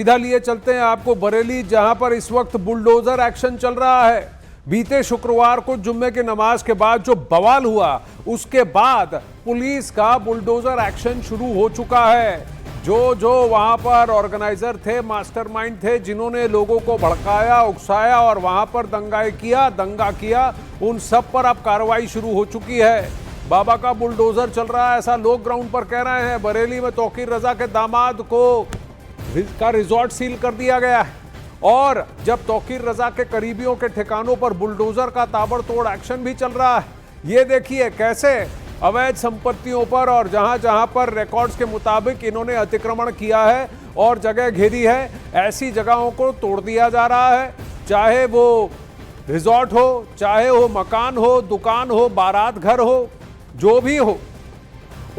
सीधा लिए चलते हैं आपको बरेली, जहां पर इस वक्त बुलडोजर एक्शन चल रहा है। बीते शुक्रवार को जुम्मे की नमाज के बाद जो बवाल हुआ, उसके बाद पुलिस का बुलडोजर एक्शन शुरू हो चुका है। जो वहां पर ऑर्गेनाइजर थे, मास्टरमाइंड थे, जिन्होंने लोगों को भड़काया, उकसाया और वहां पर दंगा किया, उन सब पर अब कार्रवाई शुरू हो चुकी है। बाबा का बुलडोजर चल रहा है, ऐसा लोग ग्राउंड पर कह रहे हैं। बरेली में तौकीर रजा के दामाद का रिजॉर्ट सील कर दिया गया है और जब तौकीर रजा के करीबियों के ठिकानों पर बुलडोजर का ताबड़तोड़ एक्शन भी चल रहा है। ये देखिए कैसे अवैध संपत्तियों पर और जहां पर रिकॉर्ड्स के मुताबिक इन्होंने अतिक्रमण किया है और जगह घेरी है, ऐसी जगहों को तोड़ दिया जा रहा है। चाहे वो रिजॉर्ट हो, चाहे वो मकान हो, दुकान हो, बारात घर हो, जो भी हो,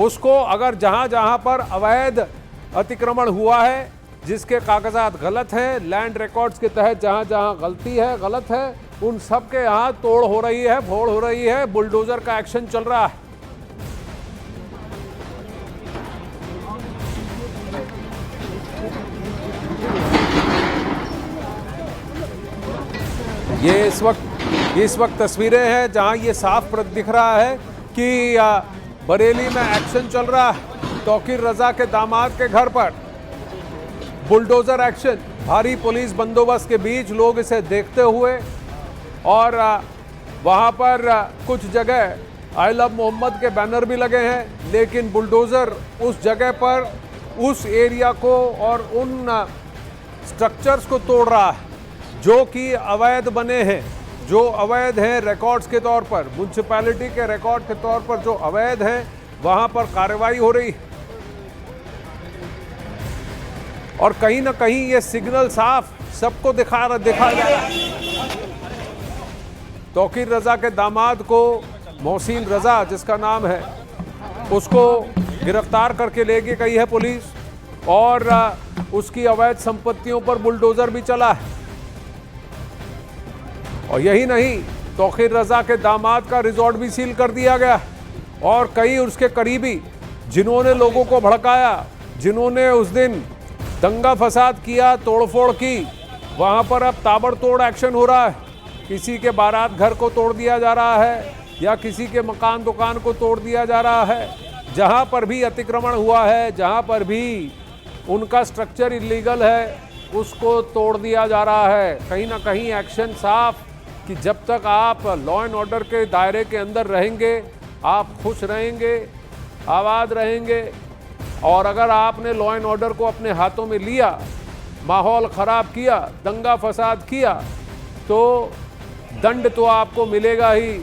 उसको अगर जहां पर अवैध अतिक्रमण हुआ है, जिसके कागजात गलत हैं, लैंड रिकॉर्ड्स के तहत जहां गलती है, गलत है, उन सब के यहां तोड़ हो रही है, फोड़ हो रही है, बुलडोजर का एक्शन चल रहा है। ये इस वक्त तस्वीरें हैं जहां ये साफ दिख रहा है कि बरेली में एक्शन चल रहा है। तौकीर रजा के दामाद के घर पर बुलडोजर एक्शन, भारी पुलिस बंदोबस्त के बीच लोग इसे देखते हुए और वहां पर कुछ जगह आई लव मोहम्मद के बैनर भी लगे हैं, लेकिन बुलडोजर उस जगह पर उस एरिया को और उन स्ट्रक्चर्स को तोड़ रहा है जो कि अवैध बने हैं, जो अवैध हैं रिकॉर्ड्स के तौर पर, म्युनिसिपैलिटी के रिकॉर्ड के तौर पर जो अवैध हैं, वहां पर कार्रवाई हो रही है। और कहीं ना कहीं ये सिग्नल साफ सबको दिखा जा रहा है। तौकीर रजा के दामाद को, मोहसिन रजा जिसका नाम है, उसको गिरफ्तार करके लेके गई है पुलिस और उसकी अवैध संपत्तियों पर बुलडोजर भी चला है। और यही नहीं, तौकीर रजा के दामाद का रिजॉर्ट भी सील कर दिया गया और कई उसके करीबी जिन्होंने लोगों को भड़काया, जिन्होंने उस दिन दंगा फसाद किया, तोड़फोड़ की, वहां पर अब ताबड़तोड़ एक्शन हो रहा है। किसी के बारात घर को तोड़ दिया जा रहा है या किसी के मकान दुकान को तोड़ दिया जा रहा है। जहां पर भी अतिक्रमण हुआ है, जहां पर भी उनका स्ट्रक्चर इलीगल है, उसको तोड़ दिया जा रहा है। कहीं ना कहीं एक्शन साफ कि जब तक आप लॉ एंड ऑर्डर के दायरे के अंदर रहेंगे, आप खुश रहेंगे, आबाद रहेंगे। और अगर आपने लॉ एंड ऑर्डर को अपने हाथों में लिया, माहौल ख़राब किया, दंगा फसाद किया, तो दंड तो आपको मिलेगा ही,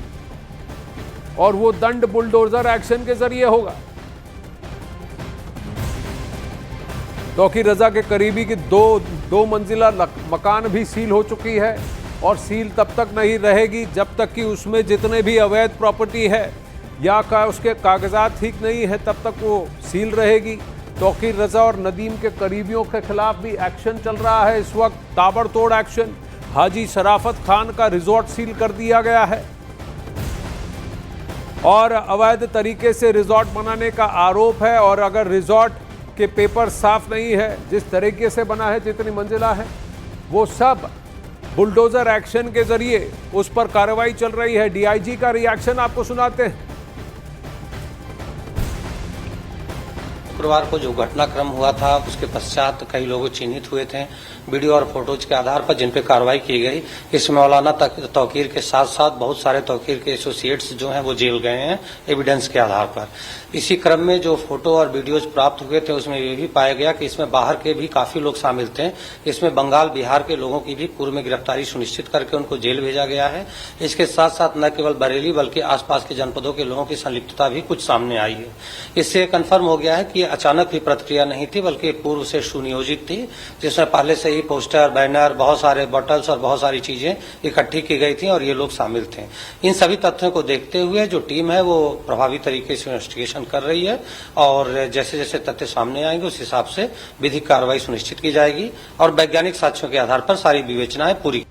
और वो दंड बुलडोजर एक्शन के जरिए होगा। तौकीर रजा के करीबी की दो मंजिला मकान भी सील हो चुकी है और सील तब तक नहीं रहेगी जब तक कि उसमें जितने भी अवैध प्रॉपर्टी है या उसके कागजात ठीक नहीं है, तब तक वो सील रहेगी। तौकीर रजा और नदीम के करीबियों के खिलाफ भी एक्शन चल रहा है इस वक्त, ताबड़तोड़ एक्शन। हाजी शराफत खान का रिजॉर्ट सील कर दिया गया है और अवैध तरीके से रिजॉर्ट बनाने का आरोप है। और अगर रिजॉर्ट के पेपर साफ नहीं है, जिस तरीके से बना है, जितनी मंजिला है, वो सब बुलडोजर एक्शन के जरिए उस पर कार्रवाई चल रही है। डीआईजी का रिएक्शन आपको सुनाते हैं। शुक्रवार को जो घटनाक्रम हुआ था, उसके पश्चात कई लोग चिन्हित हुए थे वीडियो और फोटोज के आधार पर, जिन पे कार्रवाई की गई। इसमें मौलाना तौकीर के साथ साथ बहुत सारे तौकीर के एसोसिएट्स जो हैं वो जेल गए हैं एविडेंस के आधार पर। इसी क्रम में जो फोटो और वीडियोज प्राप्त हुए थे, उसमें ये भी पाया गया कि इसमें बाहर के भी काफी लोग शामिल थे। इसमें बंगाल, बिहार के लोगों की भी पूर्व में गिरफ्तारी सुनिश्चित करके उनको जेल भेजा गया है। इसके साथ साथ न केवल बरेली बल्कि आसपास के जनपदों के लोगों की संलिप्तता भी कुछ सामने आई है। इससे कन्फर्म हो गया है कि अचानक भी प्रतिक्रिया नहीं थी, बल्कि पूर्व से सुनियोजित थी, जिसमें पहले से ही पोस्टर, बैनर, बहुत सारे बॉटल्स और बहुत सारी चीजें इकट्ठी की गई थी और ये लोग शामिल थे। इन सभी तथ्यों को देखते हुए जो टीम है वो प्रभावी तरीके से इन्वेस्टिगेशन कर रही है और जैसे जैसे तथ्य सामने आएंगे उस हिसाब से विधिक कार्रवाई सुनिश्चित की जाएगी और वैज्ञानिक साक्ष्यों के आधार पर सारी विवेचनाएं पूरी।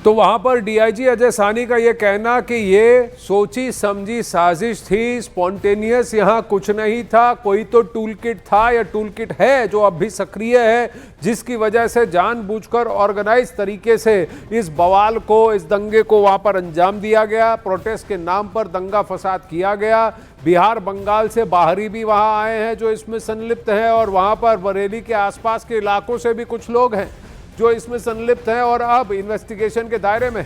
तो वहां पर डीआईजी अजय साहनी का यह कहना कि ये सोची समझी साजिश थी, स्पॉन्टेनियस यहाँ कुछ नहीं था, कोई तो टूल किट था या टूल किट है जो अब भी सक्रिय है, जिसकी वजह से जानबूझकर ऑर्गेनाइज तरीके से इस बवाल को, इस दंगे को वहां पर अंजाम दिया गया। प्रोटेस्ट के नाम पर दंगा फसाद किया गया। बिहार बंगाल से बाहरी भी वहां आए हैं जो इसमें संलिप्त हैं, और वहां पर बरेली के आसपास के इलाकों से भी कुछ लोग हैं जो इसमें संलिप्त हैं और अब इन्वेस्टिगेशन के दायरे में।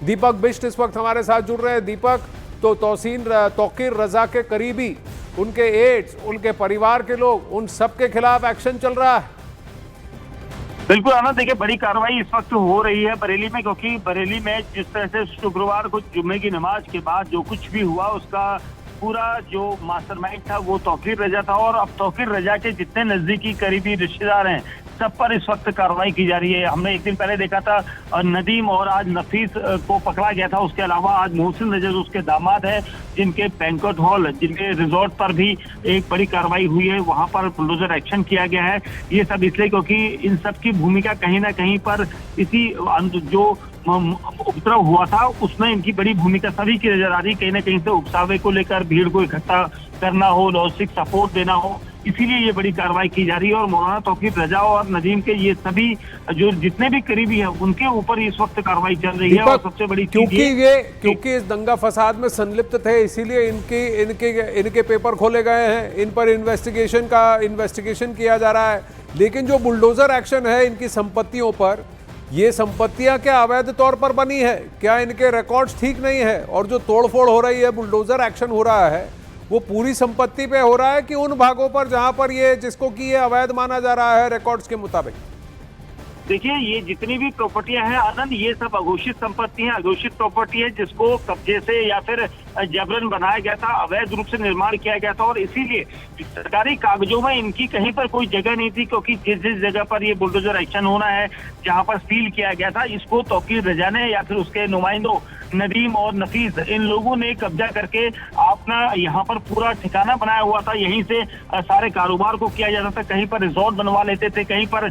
दीपक बिष्ट इस वक्त हमारे साथ जुड़ रहे हैं। दीपक, तो तौकीर रजा के करीबी, उनके एड्स, उनके परिवार के लोग, उन सब के खिलाफ एक्शन चल रहा है। बिल्कुल आनंद, देखिए बड़ी कार्रवाई इस वक्त हो रही है बरेली में, क्योंकि बरेली में जिस तरह से शुक्रवार को जुम्मे की नमाज के बाद जो कुछ भी हुआ उसका पूरा जो मास्टरमाइंड था वो तौकीर रजा था, और अब तौकीर रजा के जितने नजदीकी करीबी रिश्तेदार हैं सब पर इस वक्त कार्रवाई की जा रही है। हमने एक दिन पहले देखा था नदीम और आज नफीस को पकड़ा गया था। उसके अलावा आज मोहसिन रजा उसके दामाद है, जिनके बैंक्वेट हॉल, जिनके रिजॉर्ट पर भी एक बड़ी कार्रवाई हुई है, वहां पर बुलडोजर एक्शन किया गया है। ये सब इसलिए क्योंकि इन सब की भूमिका कहीं ना कहीं पर इसी जो उपद्रव हुआ था उसमें इनकी बड़ी भूमिका सभी की नजर आ रही। कहीं ना कहीं से उकसावे को लेकर भीड़ को इकट्ठा करना हो, लॉजिस्टिक सपोर्ट देना हो, इसीलिए ये बड़ी कार्रवाई की जा रही है। और मौलाना तौकीर रजा और नदीम के ये सभी जो जितने भी करीबी हैं उनके ऊपर इस वक्त कार्रवाई चल रही है। और सबसे बड़ी क्योंकि इस दंगा फसाद में संलिप्त थे, इसीलिए इनके पेपर खोले गए हैं, इन पर इन्वेस्टिगेशन किया जा रहा है। लेकिन जो बुलडोजर एक्शन है इनकी संपत्तियों पर, ये संपत्तियां क्या अवैध तौर पर बनी है? क्या इनके रिकॉर्ड्स ठीक नहीं है? और जो तोड़फोड़ हो रही है, बुलडोजर एक्शन हो रहा है, वो पूरी संपत्ति पे हो रहा है कि उन भागों पर जहां पर ये जिसको कि ये अवैध माना जा रहा है रिकॉर्ड्स के मुताबिक? देखिए, ये जितनी भी प्रॉपर्टियां हैं आनंद, ये सब अघोषित संपत्ति है, अघोषित प्रॉपर्टी है जिसको कब्जे से या फिर जबरन बनाया गया था, अवैध रूप से निर्माण किया गया था। और इसीलिए सरकारी कागजों में इनकी कहीं पर कोई जगह नहीं थी, क्योंकि जिस जिस जगह पर ये बुलडोजर एक्शन होना है, जहां पर सील किया गया था, इसको तौकीर रजा ने या फिर उसके नुमाइंदों नदीम और नफीस, इन लोगों ने कब्जा करके अपना यहाँ पर पूरा ठिकाना बनाया हुआ था। यहीं से सारे कारोबार को किया जाता था। कहीं पर रिजॉर्ट बनवा लेते थे, कहीं पर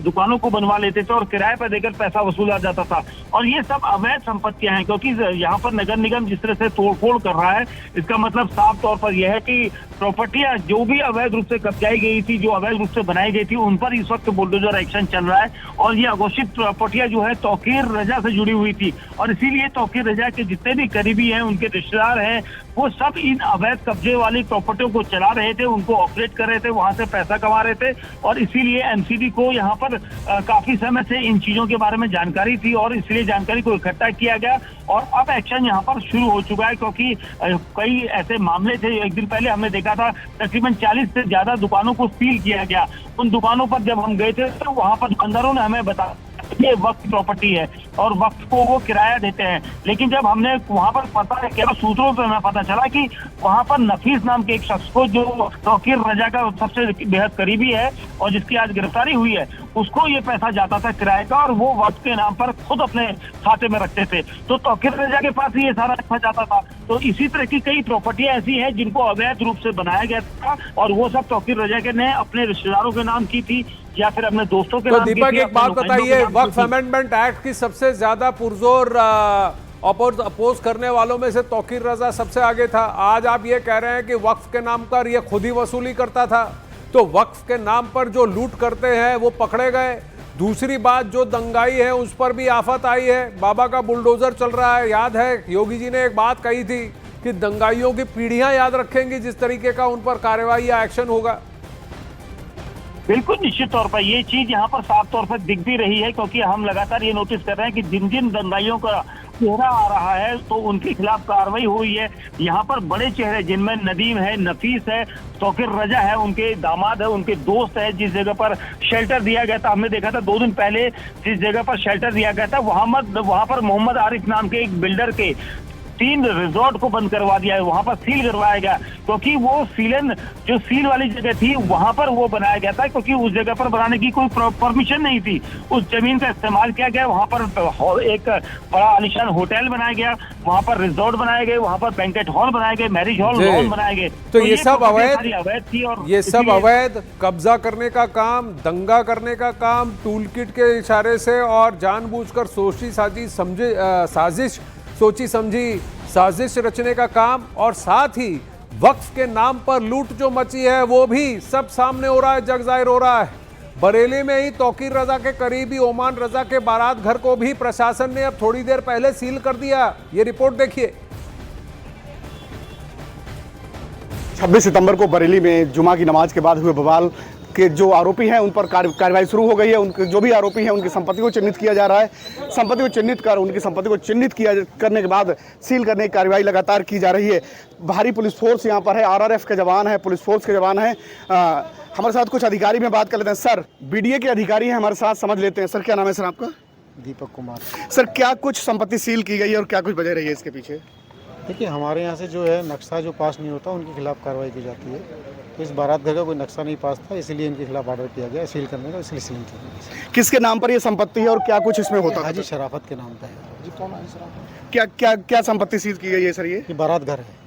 दुकानों को बनवा लेते थे और किराए पर देकर पैसा वसूला जाता था। और ये सब अवैध संपत्तियां हैं, क्योंकि यहाँ पर नगर निगम जिस तरह से तोड़फोड़ कर रहा है, इसका मतलब साफ तौर पर यह है कि प्रॉपर्टियां जो भी अवैध रूप से कब्जाई गई थी, जो अवैध रूप से बनाई गई थी, उन पर इस वक्त बुलडोजर एक्शन चल रहा है। और ये अघोषित प्रॉपर्टियां जो है तौकीर रजा से जुड़ी हुई थी, और इसीलिए तौकीर रजा के जितने भी करीबी हैं, उनके रिश्तेदार हैं, वो सब इन अवैध कब्जे वाली प्रॉपर्टियों को चला रहे थे, उनको ऑपरेट कर रहे थे, वहां से पैसा कमा रहे थे। और इसीलिए एमसीडी को यहाँ पर काफी समय से इन चीजों के बारे में जानकारी थी, और इसलिए जानकारी को इकट्ठा किया गया। और अब एक्शन यहाँ पर शुरू हो चुका है, क्योंकि कई ऐसे मामले थे। एक दिन पहले हमने देखा था तकरीबन 40 से ज्यादा दुकानों को सील किया गया। उन दुकानों पर जब हम गए थे तो वहां पर दुकानदारों ने हमें बताया ये वक्त प्रॉपर्टी है और वक्त को वो किराया देते हैं। लेकिन जब हमने वहां पर पता किया, सूत्रों से हमें पता चला कि वहां पर नफीस नाम के एक शख्स को, जो तौकीर रजा का सबसे बेहद करीबी है और जिसकी आज गिरफ्तारी हुई है, उसको ये पैसा जाता था किराए का, और वो वक्त के नाम पर खुद अपने खाते में रखते थे। तो तौकीर रजा के पास ही ये सारा पैसा जाता था। तो इसी तरह की कई प्रॉपर्टियां ऐसी हैं जिनको अवैध रूप से बनाया गया था, और वो सब तौकीर रजा के ने अपने रिश्तेदारों के नाम की थी या फिर अपने दोस्तों के नाम की थी। दीपक, एक बात बताइए, वक्फ अमेंडमेंट एक्ट की सबसे ज्यादा पुरजोर अपोज करने वालों में से तौकीर रजा सबसे आगे था। आज आप ये कह रहे हैं कि वक्फ के नाम पर ये खुद ही वसूली करता था, तो वक्फ के नाम पर जो लूट करते हैं वो पकड़े गए। दूसरी बात, जो दंगाई है उस पर भी आफत आई है, बाबा का बुलडोजर चल रहा है। याद है योगी जी ने एक बात कही थी कि दंगाइयों की पीढ़ियां याद रखेंगी जिस तरीके का उन पर कार्रवाई या एक्शन होगा। बिल्कुल, निश्चित तौर पर ये चीज यहाँ पर साफ तौर पर दिख भी रही है, क्योंकि हम लगातार ये नोटिस कर रहे हैं कि जिन जिन दंगाइयों का चेहरा आ रहा है तो उनके खिलाफ कार्रवाई हुई है। यहाँ पर बड़े चेहरे जिनमें नदीम है, नफीस है, तौकीर रजा है, उनके दामाद है, उनके दोस्त है। जिस जगह पर शेल्टर दिया गया था, हमने देखा था 2 दिन पहले जिस जगह पर शेल्टर दिया गया था, वहां पर मोहम्मद आरिफ नाम के एक बिल्डर के 3 रिजॉर्ट को बंद करवा दिया है, वहां पर सील करवाया गया, क्योंकि वो सीलन जो सील वाली जगह थी वहां पर वो बनाया गया था, क्योंकि उस जगह पर बनाने की कोई परमिशन नहीं थी। उस जमीन का इस्तेमाल किया गया, वहां पर एक बड़ा आलीशान होटल बनाया गया, वहां पर रिजॉर्ट बनाए गए, वहां पर बैंकेट हॉल बनाए गए, मैरिज हॉल लॉन बनाए गए। तो ये सब अवैध थी और ये सब अवैध कब्जा करने का काम, दंगा करने का काम, टूल किट के इशारे से और जानबूझकर सोची समझी साजिश रचने का काम, और साथ ही वक्फ के नाम पर लूट जो मची है वो भी सब सामने हो रहा है, जग जाहिर हो रहा है। बरेली में ही तौकीर रजा के करीबी ओमान रजा के बारात घर को भी प्रशासन ने अब थोड़ी देर पहले सील कर दिया। ये रिपोर्ट देखिए। 26 सितंबर को बरेली में जुमा की नमाज के बाद हुए बवाल के जो आरोपी हैं उन पर कार्रवाई शुरू हो गई है। उनके जो भी आरोपी हैं उनकी संपत्ति को चिन्हित किया जा रहा है। संपत्ति को चिन्हित कर उनकी संपत्ति को चिन्हित करने के बाद सील करने की कार्रवाई लगातार की जा रही है। भारी पुलिस फोर्स यहाँ पर है, आरआरएफ के जवान हैं, पुलिस फोर्स के जवान हैं। हमारे साथ कुछ अधिकारी में बात कर लेते हैं। सर, बीडीए के अधिकारी हैं हमारे साथ, समझ लेते हैं। सर, क्या नाम है सर आपका? दीपक कुमार। सर, क्या कुछ संपत्ति सील की गई है और क्या कुछ वजह रही है इसके पीछे? देखिए, हमारे यहाँ से जो है नक्शा जो पास नहीं होता उनके खिलाफ कार्रवाई की जाती है। तो इस बारात घर का कोई नक्शा नहीं पास था, इसीलिए इनके खिलाफ ऑर्डर किया गया सील करने का, इसलिए सील किया गया। किसके नाम पर ये संपत्ति है और क्या कुछ इसमें होता है? हाजी शराफत के नाम पर है। जी, कौन है शराफत? क्या क्या क्या संपत्ति सील की गई है सर? ये बारात घर है।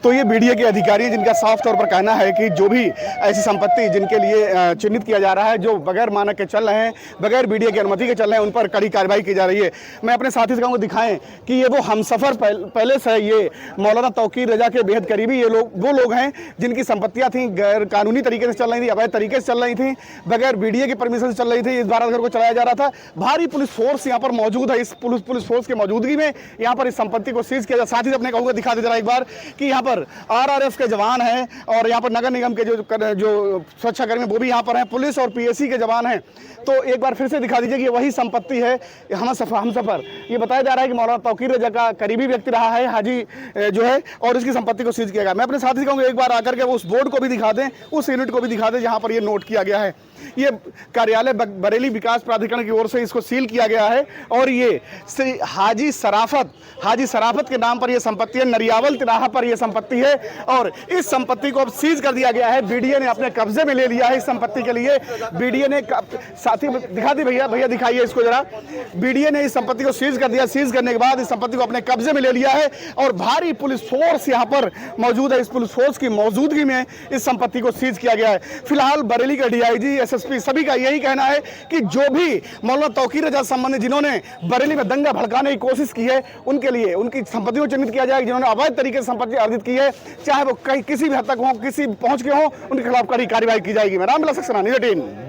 तो ये बीडीए के अधिकारी हैं जिनका साफ तौर पर कहना है कि जो भी ऐसी संपत्ति जिनके लिए चिन्हित किया जा रहा है, जो बगैर मानक के चल रहे हैं, बगैर बीडीए की अनुमति के चल रहे हैं, उन पर कड़ी कार्रवाई की जा रही है। मैं अपने साथी से कहूँगा दिखाएं कि ये वो हमसफर पहले से ये मौलाना तौकीर रजा के बेहद करीबी ये लोग वो लोग हैं जिनकी संपत्तियाँ थी गैर कानूनी तरीके से चल रही थी, अवैध तरीके से चल रही थी, बगैर बीडीए की परमिशन से चल रही थी। इस बारात घर को चलाया जा रहा था। भारी पुलिस फोर्स यहाँ पर मौजूद है। इस पुलिस फोर्स की मौजूदगी में यहाँ पर इस संपत्ति को सीज किया जा। साथ ही अपने कहूँगा दिखा दे जरा एक बार कि यहाँ पर आरआरएफ के जवान हैं और यहाँ पर नगर निगम के जो सुरक्षाकर्मी वो भी यहाँ पर हैं, पुलिस और पीएससी के जवान हैं। तो एक बार फिर से दिखा दीजिए कि वही संपत्ति है हमसफर। ये बताया जा रहा है कि मौलाना तौकीर रजा का करीबी व्यक्ति रहा है हाजी जो है, और उसकी संपत्ति को सीज किया गया। मैं अपने साथी से कहूँगा एक बार आकर के उस बोर्ड को भी दिखा दें, उस यूनिट को भी दिखा दें जहाँ पर ये नोट किया गया है। ये कार्यालय बरेली विकास प्राधिकरण की ओर से इसको सील किया गया है और ये हाजी सराफत के नाम पर यह संपत्ति है। नरियावल तिराहा पर यह संपत्ति है और इस संपत्ति को अब सीज कर दिया गया है। बीडीए ने अपने कब्जे में ले लिया है। इस संपत्ति के लिए बीडीए ने साथी दिखा दी, भैया दिखाइए इसको जरा। बीडीए ने इस संपत्ति को सीज कर दिया। सीज करने के बाद इस संपत्ति को अपने कब्जे में ले लिया है और भारी पुलिस फोर्स यहाँ पर मौजूद है। इस पुलिस फोर्स की मौजूदगी में इस संपत्ति को सीज किया गया है। फिलहाल बरेली का डीआईजी, एसएसपी सभी का यही कहना है कि जो भी मौलाना तौकीर रजा संबंधी जिन्होंने बरेली में दंगा भड़काने की कोशिश की है उनके लिए उनकी संपत्ति को चिन्हित किया जाएगा। जिन्होंने अवैध तरीके से संपत्ति अर्जित की है, चाहे वो कहीं किसी भी हद तक हो, किसी पहुंच के हो, उनके खिलाफ कड़ी कार्रवाई की जाएगी। मैं रामविलास सक्सेना, न्यूज़ 18।